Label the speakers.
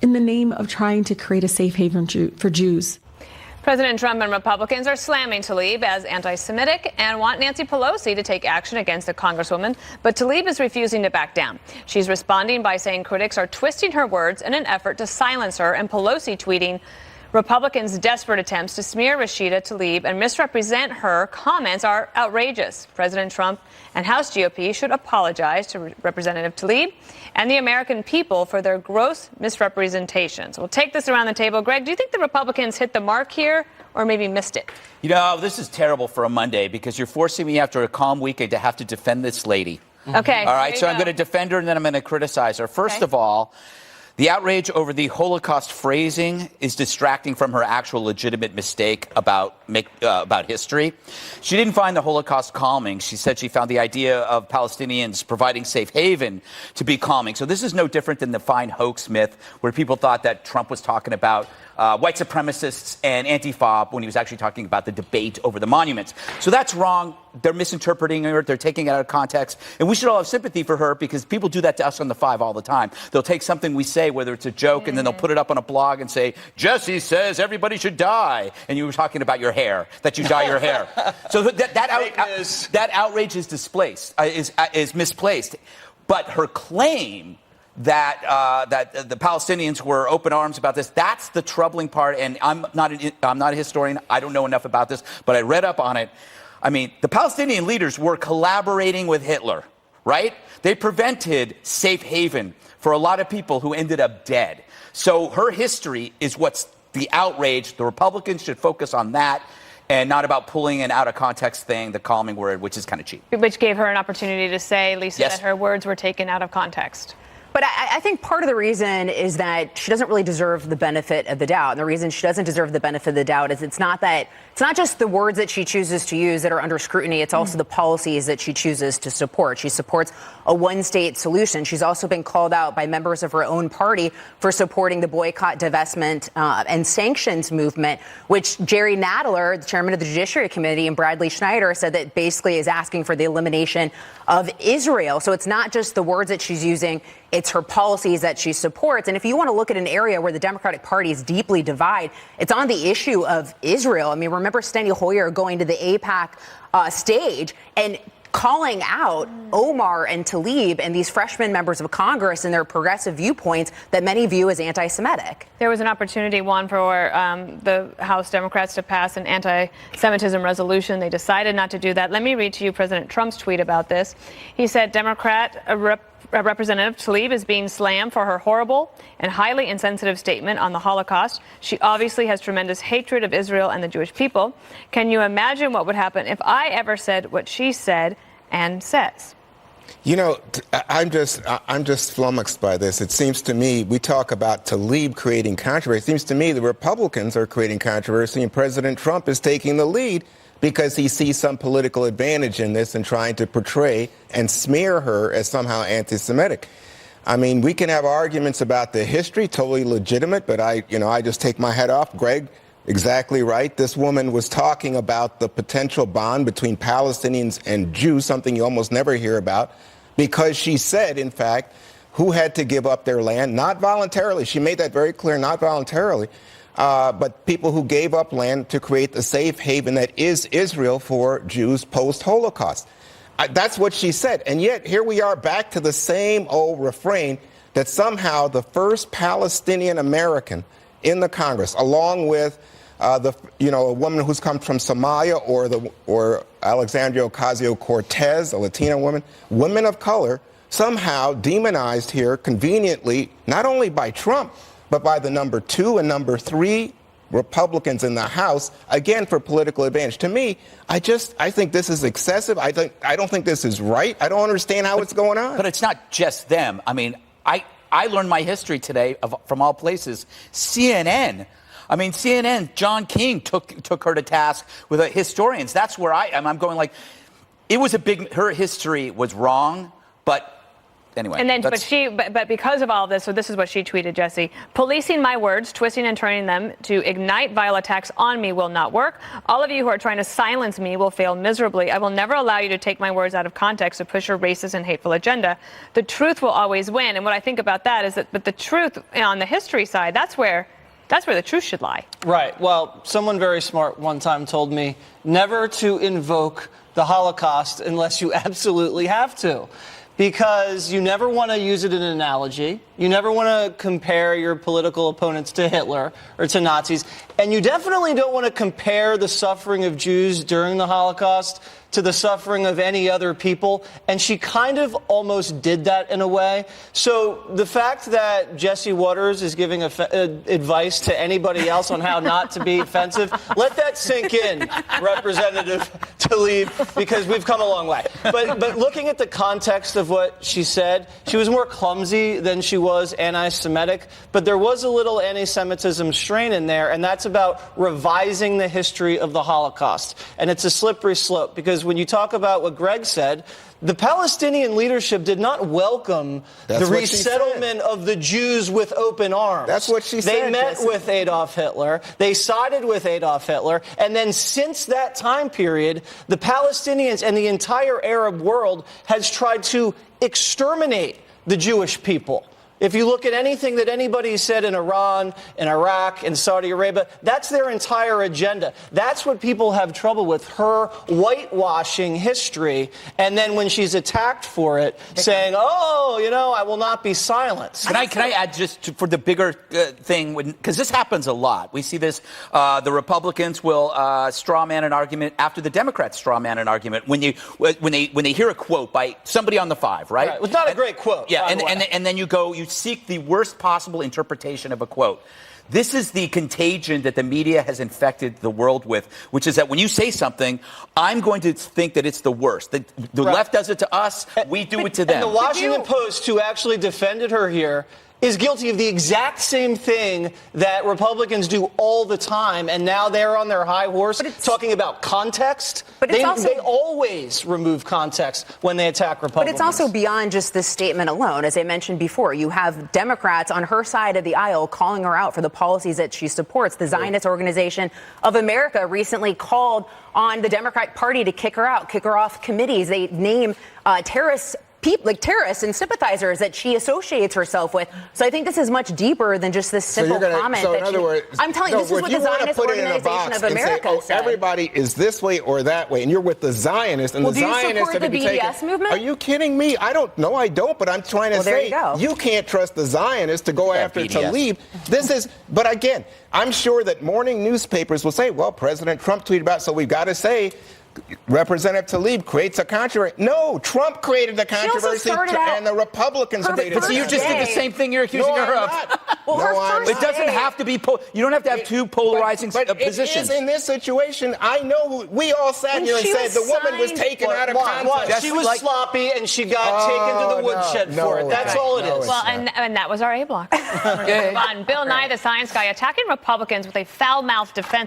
Speaker 1: in the name of trying to create a safe haven for Jews.
Speaker 2: President Trump and Republicans are slamming Tlaib as anti-Semitic and want Nancy Pelosi to take action against the congresswoman. But Tlaib is refusing to back down. She's responding by saying critics are twisting her words in an effort to silence her, and Pelosi tweeting, Republicans' desperate attempts to smear Rashida Tlaib and misrepresent her comments are outrageous. President Trump and House GOP should apologize to Representative Tlaib and the American people for their gross misrepresentations. We'll take this around the table. Greg, do you think the Republicans hit the mark here or maybe missed it?
Speaker 3: You know, this is terrible for a Monday because you're forcing me after a calm weekend to have to defend this lady.
Speaker 2: Okay.
Speaker 3: All right, so I'm going to defend her and then I'm going to criticize her. First of all, the outrage over the Holocaust phrasing is distracting from her actual legitimate mistake about history. She didn't find the Holocaust calming. She said she found the idea of Palestinians providing safe haven to be calming. So this is no different than the fine hoax myth where people thought that Trump was talking about white supremacists and Antifa when he was actually talking about the debate over the monuments. So that's wrong. They're misinterpreting her. They're taking it out of context. And we should all have sympathy for her because people do that to us on the Five all the time. They'll take something we say, whether it's a joke, and then they'll put it up on a blog and say, Jesse says everybody should die. And you were talking about your hair, that you dye your hair. So that outrage is is misplaced. But her claim that the Palestinians were open arms about this, that's the troubling part. And I'm not a historian. I don't know enough about this, but I read up on it. I mean, the Palestinian leaders were collaborating with Hitler, right? They prevented safe haven for a lot of people who ended up dead. So her history is what's the outrage. The Republicans should focus on that and not about pulling an out-of-context thing, the calming word, which is kind of cheap.
Speaker 2: Which gave her an opportunity to say, Lisa, that her words were taken out of context.
Speaker 4: But I think part of the reason is that she doesn't really deserve the benefit of the doubt. And the reason she doesn't deserve the benefit of the doubt is it's not just the words that she chooses to use that are under scrutiny. It's also the policies that she chooses to support. She supports a one-state solution. She's also been called out by members of her own party for supporting the boycott, divestment, and sanctions movement, which Jerry Nadler, the chairman of the Judiciary Committee, and Bradley Schneider said that basically is asking for the elimination of Israel. So it's not just the words that she's using. It's her policies that she supports. And if you want to look at an area where the Democratic Party is deeply divided, it's on the issue of Israel. I mean, remember Steny Hoyer going to the AIPAC stage and calling out Omar and Tlaib and these freshman members of Congress and their progressive viewpoints that many view as anti-Semitic.
Speaker 2: There was an opportunity, Juan, for the House Democrats to pass an anti-Semitism resolution. They decided not to do that. Let me read to you President Trump's tweet about this. He said, Representative Tlaib is being slammed for her horrible and highly insensitive statement on the Holocaust. She obviously has tremendous hatred of Israel and the Jewish people. Can you imagine what would happen if I ever said what she said and says?
Speaker 5: You know, I'm just flummoxed by this. It seems to me we talk about Tlaib creating controversy. It seems to me the Republicans are creating controversy and President Trump is taking the lead because he sees some political advantage in this and trying to portray and smear her as somehow anti-Semitic. I mean, we can have arguments about the history, totally legitimate, but I just take my hat off. Greg, exactly right. This woman was talking about the potential bond between Palestinians and Jews, something you almost never hear about, because she said, in fact, who had to give up their land, not voluntarily. She made that very clear, not voluntarily. But people who gave up land to create the safe haven that is Israel for Jews post-Holocaust. That's what she said. And yet here we are back to the same old refrain that somehow the first Palestinian American in the Congress, along with a woman who's come from Somalia or Alexandria Ocasio-Cortez, a Latina women of color, somehow demonized here conveniently, not only by Trump, but by the number 2 and number 3 Republicans in the House, again, for political advantage. To me, I think this is excessive. I don't think this is right. I don't understand how it's going on.
Speaker 3: But it's not just them. I mean, I learned my history today from all places. CNN. I mean, CNN, John King took her to task with historians. That's where I am. I'm going like, it was her history was wrong, but anyway.
Speaker 2: And then, but because of all of this, so this is what she tweeted, Jesse. Policing my words, twisting and turning them to ignite vile attacks on me will not work. All of you who are trying to silence me will fail miserably. I will never allow you to take my words out of context to push a racist and hateful agenda. The truth will always win. And what I think about that is that, but the truth on the history side, that's where the truth should lie.
Speaker 6: Right. Well, someone very smart one time told me never to invoke the Holocaust unless you absolutely have to, because you never want to use it in an analogy. You never want to compare your political opponents to Hitler or to Nazis. And you definitely don't want to compare the suffering of Jews during the Holocaust to the suffering of any other people. And she kind of almost did that in a way. So the fact that Jesse Waters is giving advice to anybody else on how not to be offensive, let that sink in, Representative Tlaib, because we've come a long way. But looking at the context of what she said, she was more clumsy than she was anti-Semitic. But there was a little anti-Semitism strain in there, and that's about revising the history of the Holocaust. And it's a slippery slope, because when you talk about what Greg said, the Palestinian leadership did not welcome the resettlement of the Jews with open arms.
Speaker 5: That's what she said.
Speaker 6: They met with Adolf Hitler. They sided with Adolf Hitler. And then since that time period, the Palestinians and the entire Arab world has tried to exterminate the Jewish people. If you look at anything that anybody said in Iran, in Iraq, in Saudi Arabia, that's their entire agenda. That's what people have trouble with, her whitewashing history. And then when she's attacked for it, saying, oh, I will not be silenced.
Speaker 3: Can I add just for the bigger thing, because this happens a lot. We see this, the Republicans will straw man an argument after the Democrats straw man an argument when they hear a quote by somebody on the Five, right?
Speaker 6: It was not a great quote.
Speaker 3: Yeah, and then you seek the worst possible interpretation of a quote. This is the contagion that the media has infected the world with, which is that when you say something, I'm going to think that it's the worst. The left does it to us, we do it to them.
Speaker 6: And the Washington Post, who actually defended her here, is guilty of the exact same thing that Republicans do all the time, and now they're on their high horse talking about context. But they always remove context when they attack Republicans.
Speaker 4: But it's also beyond just this statement alone. As I mentioned before, you have Democrats on her side of the aisle calling her out for the policies that she supports. The Zionist Organization of America recently called on the Democratic Party to kick her out, kick her off committees. They name terrorists and sympathizers that she associates herself with. So I think this is much deeper than just this simple comment.
Speaker 5: So in other words,
Speaker 4: I'm telling you, this is what the Zionist Organization of America said.
Speaker 5: Everybody is this way or that way, and you're with the Zionists, and the Zionists
Speaker 4: support the BDS movement?
Speaker 5: Are you kidding me? I don't but I'm trying to say you can't trust the Zionists to go after Tlaib. But again, I'm sure that morning newspapers will say, well, President Trump tweeted about it, so we've got to say Representative Tlaib creates a controversy. No, Trump created the controversy, and the Republicans created it.
Speaker 3: So you just did the same thing you're accusing her of. It doesn't have to be. You don't have to have two polarizing positions.
Speaker 5: It is in this situation. I know we all sat here and said the woman was taken out of context.
Speaker 6: She was sloppy, and she got taken to the woodshed for it. That's all it is.
Speaker 2: Well, and that was our A block. Bill Nye, the science guy, attacking Republicans with a foul-mouthed defense